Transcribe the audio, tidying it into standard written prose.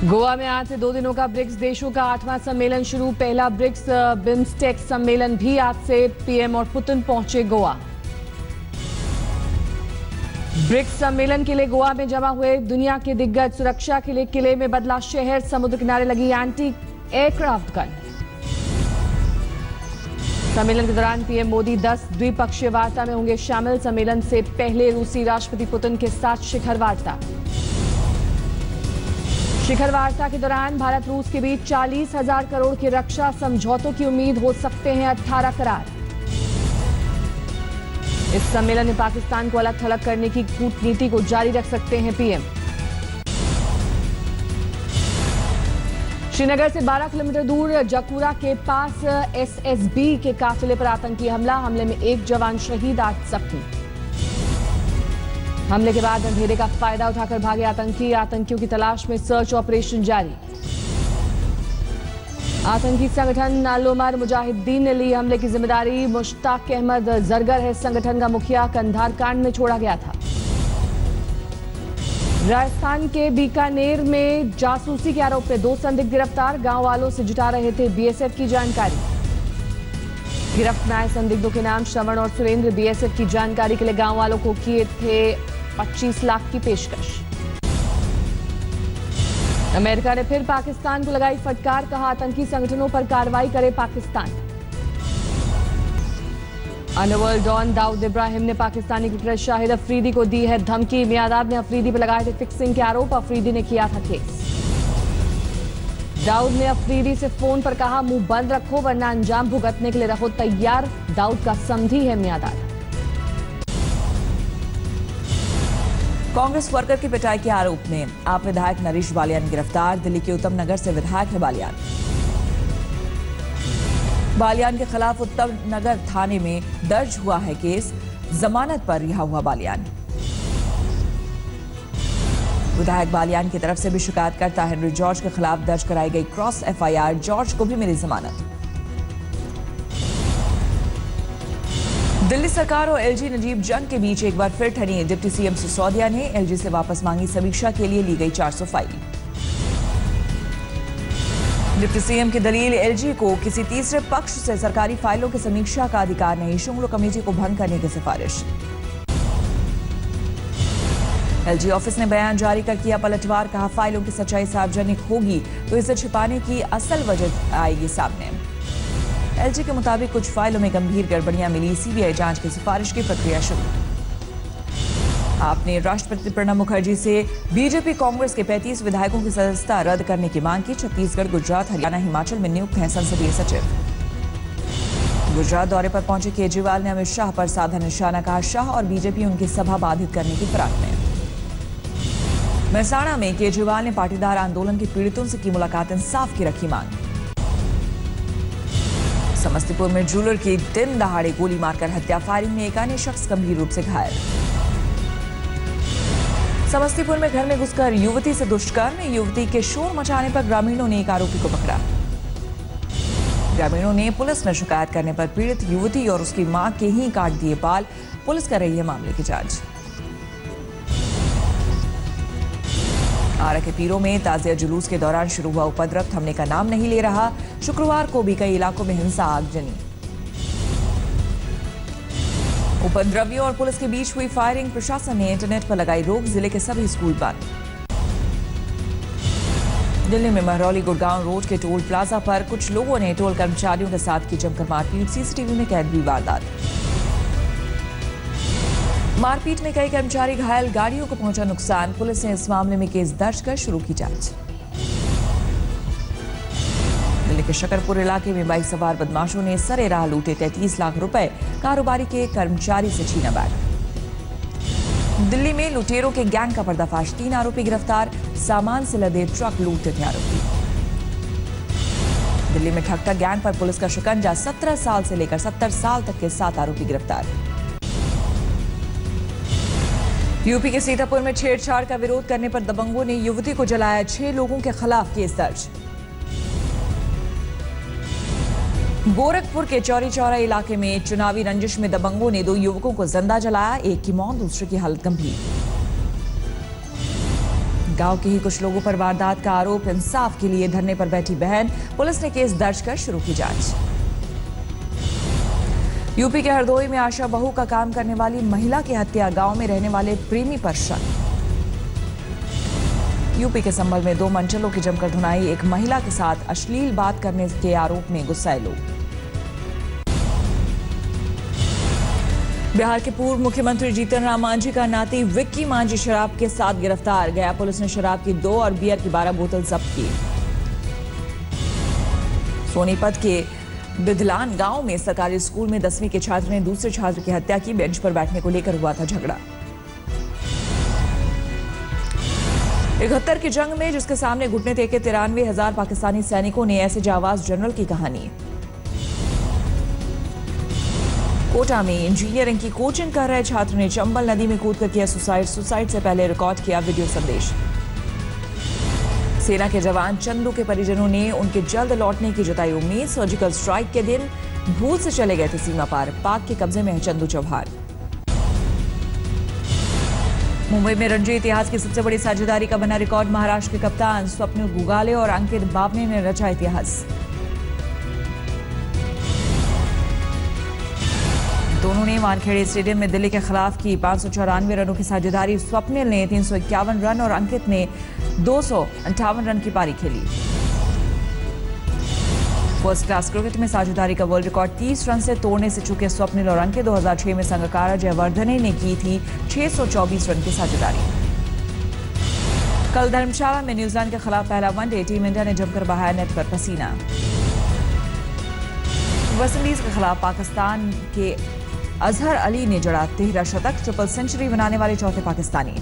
गोवा में आज से 2 दिनों का ब्रिक्स देशों का 8वां सम्मेलन शुरू। पहला ब्रिक्स बिम्स्टेक सम्मेलन भी आज से। पीएम और पुतिन पहुंचे गोवा। ब्रिक्स सम्मेलन के लिए गोवा में जमा हुए दुनिया के दिग्गज। सुरक्षा के लिए किले में बदला शहर। समुद्र किनारे लगी एंटी एयरक्राफ्ट गन। सम्मेलन के दौरान पीएम मोदी 10 द्विपक्षीय वार्ता में होंगे शामिल। सम्मेलन से पहले रूसी राष्ट्रपति पुतिन के साथ शिखर वार्ता। शिखर वार्ता के दौरान भारत रूस के बीच 40,000 करोड़ के रक्षा समझौतों की उम्मीद। हो सकते हैं 18 करार। इस सम्मेलन में पाकिस्तान को अलग थलग करने की कूटनीति को जारी रख सकते हैं पीएम। श्रीनगर से 12 किलोमीटर दूर जकूरा के पास एसएसबी के काफिले पर आतंकी हमला। हमले में 1 जवान शहीद, 8 जख्मी। हमले के बाद अंधेरे का फायदा उठाकर भागे आतंकी। आतंकियों की तलाश में सर्च ऑपरेशन जारी। आतंकी संगठन अल-उमर मुजाहिदीन ने ली हमले की जिम्मेदारी। मुश्ताक अहमद जरगर है संगठन का मुखिया। कंधार कांड में छोड़ा गया था। राजस्थान के बीकानेर में जासूसी के आरोप में 2 संदिग्ध गिरफ्तार। गांव वालों से जुटा रहे थे बीएसएफ की जानकारी। गिरफ्त में आए संदिग्धों के नाम श्रवण और सुरेंद्र। बीएसएफ की जानकारी के लिए गांव वालों को किए थे 25 लाख की पेशकश। अमेरिका ने फिर पाकिस्तान को लगाई फटकार। कहा आतंकी संगठनों पर कार्रवाई करे पाकिस्तान। अंडरवर्ल्ड डॉन दाऊद इब्राहिम ने पाकिस्तानी क्रिकेटर शाहिद अफरीदी को दी है धमकी। मियादाद ने अफरीदी पर लगाए थे फिक्सिंग के आरोप। अफरीदी ने किया था केस। दाऊद ने अफरीदी से फोन पर कहा मुंह बंद रखो वरना अंजाम भुगतने के लिए रहो तैयार। दाऊद का समधी है मियादाद। कांग्रेस वर्कर की पिटाई के आरोप में आप विधायक नरेश बालियान गिरफ्तार। दिल्ली के उत्तम नगर से विधायक है बालियान। बालियान के खिलाफ उत्तम नगर थाने में दर्ज हुआ है केस। जमानत पर रिहा हुआ बालियान। विधायक बालियान की तरफ से भी शिकायतकर्ता हेनरी जॉर्ज के खिलाफ दर्ज कराई गई क्रॉस एफआईआर। जॉर्ज को भी मिली जमानत। दिल्ली सरकार और एलजी नजीब जंग के बीच एक बार फिर ठनी। डिप्टी सीएम सिसोदिया ने एलजी से वापस मांगी समीक्षा के लिए ली गई 400 फाइल। डिप्टी सीएम की दलील एलजी को किसी तीसरे पक्ष से सरकारी फाइलों की समीक्षा का अधिकार नहीं। शुंगलू कमेटी को भंग करने की सिफारिश। एलजी ऑफिस ने बयान जारी कर किया पलटवार। कहा फाइलों की सच्चाई सार्वजनिक होगी तो इसे छिपाने की असल वजह आएगी सामने। एलजी के मुताबिक कुछ फाइलों में गंभीर गड़बड़ियां मिली। सीबीआई जांच की सिफारिश की प्रक्रिया शुरू। आपने राष्ट्रपति प्रणब मुखर्जी से बीजेपी कांग्रेस के 35 विधायकों की सदस्यता रद्द करने की मांग की। छत्तीसगढ़, गुजरात, हरियाणा, हिमाचल में नियुक्त हैं संसदीय सचिव। गुजरात दौरे पर पहुंचे केजरीवाल ने अमित शाह पर साधा निशाना। कहा शाह और बीजेपी उनकी सभा बाधित करने की फिराक में। मेहसाणा में केजरीवाल ने पाटीदार आंदोलन के पीड़ितों से की मुलाकात। इंसाफ की रखी मांग। समस्तीपुर में ज्वेलर की दिन दहाड़े गोली मारकर हत्या। फायरिंग में एक अन्य शख्स गंभीर रूप से घायल। समस्तीपुर में घर में घुसकर युवती से दुष्कर्म। युवती के शोर मचाने पर ग्रामीणों ने एक आरोपी को पकड़ा। ग्रामीणों ने पुलिस में शिकायत करने पर पीड़ित युवती और उसकी मां के ही काट दिए बाल। पुलिस कर रही है मामले की जांच। आरा के पीरों में ताजिया जुलूस के दौरान शुरू हुआ उपद्रव थमने का नाम नहीं ले रहा। शुक्रवार को भी कई इलाकों में हिंसा आगजनी। उपद्रवियों और पुलिस के बीच हुई फायरिंग। प्रशासन ने इंटरनेट पर लगाई रोक। जिले के सभी स्कूल बंद। दिल्ली में महरौली गुड़गांव रोड के टोल प्लाजा पर कुछ लोगों ने टोल कर्मचारियों के साथ की जमकर मारपीट। सीसीटीवी में कैद हुई वारदात। मारपीट में कई कर्मचारी घायल। गाड़ियों को पहुंचा नुकसान। पुलिस ने इस मामले में केस दर्ज कर शुरू की जांच। दिल्ली के शकरपुर इलाके में बाइक सवार बदमाशों ने सरेराह लूटे 33 लाख रुपए। कारोबारी के कर्मचारी से छीना बैग। दिल्ली में लुटेरों के गैंग का पर्दाफाश। 3 आरोपी गिरफ्तार। सामान से लदे ट्रक लूटते थे आरोपी। दिल्ली में ठगता गैंग पर पुलिस का शिकंजा। 17 साल से लेकर 70 साल तक के 7 आरोपी गिरफ्तार। यूपी के सीतापुर में छेड़छाड़ का विरोध करने पर दबंगों ने युवती को जलाया। 6 लोगों के खिलाफ केस दर्ज। गोरखपुर के चौरी चौरा इलाके में चुनावी रंजिश में दबंगों ने 2 युवकों को जिंदा जलाया। एक की मौत, दूसरे की हालत गंभीर। गांव के ही कुछ लोगों पर वारदात का आरोप, इंसाफ के लिए धरने पर बैठी बहन, पुलिस ने केस दर्ज कर शुरू की जांच। यूपी के हरदोई में आशा बहू का काम करने वाली महिला की हत्या, गांव में रहने वाले प्रेमी पर शक। यूपी के संभल में 2 मंचलों की जमकर धुनाई, एक महिला के साथ अश्लील बात करने के आरोप में गुस्साए लोग। बिहार के पूर्व मुख्यमंत्री जीतन राम मांझी का नाती विक्की मांझी शराब के साथ गिरफ्तार। गया पुलिस ने शराब की 2 और बियर की 12 बोतल जब्त की। सोनीपत के बिदलान गांव में सरकारी स्कूल में 10वीं के छात्र ने दूसरे छात्र की हत्या की। बेंच पर बैठने को लेकर हुआ था झगड़ा। 71 की जंग में जिसके सामने घुटने टेके 93,000 पाकिस्तानी सैनिकों ने, ऐसे जाबाज जनरल की कहानी। कोटा में इंजीनियरिंग की कोचिंग कर रहे छात्र ने चंबल नदी में कूदकर किया सुसाइड से पहले रिकॉर्ड किया वीडियो संदेश। सेना के जवान चंदू के परिजनों ने उनके जल्द लौटने की जताई उम्मीद। सर्जिकल स्ट्राइक के दिन भूल से चले गए थे सीमा पार। पाक के कब्जे में है चंदू चौहान। मुंबई में रणजी इतिहास की सबसे बड़ी साझेदारी का बना रिकॉर्ड। महाराष्ट्र के कप्तान स्वप्निल गुगाले और अंकित बावने ने रचा इतिहास। दोनों ने वानखेड़े स्टेडियम में दिल्ली के खिलाफ की 594 रनों की साझेदारी। स्वप्निल ने 351 रन और अंकित ने 258 रन की पारी खेली। फर्स्ट क्लास क्रिकेट में साझेदारी का वर्ल्ड रिकॉर्ड 30 रन से तोड़ने से चूके स्वप्निल और अंकित। 2006 में संगकारा जयवर्धने ने की थी 624 रन की साझेदारी। कल धर्मशाला में न्यूजीलैंड के खिलाफ पहला वनडे, टीम इंडिया ने जमकर बहाया नेट पर पसीना। वेस्टइंडीज के खिलाफ पाकिस्तान के अजहर अली ने जड़ा 13 शतक, ट्रिपल सेंचुरी बनाने वाले चौथे पाकिस्तानी।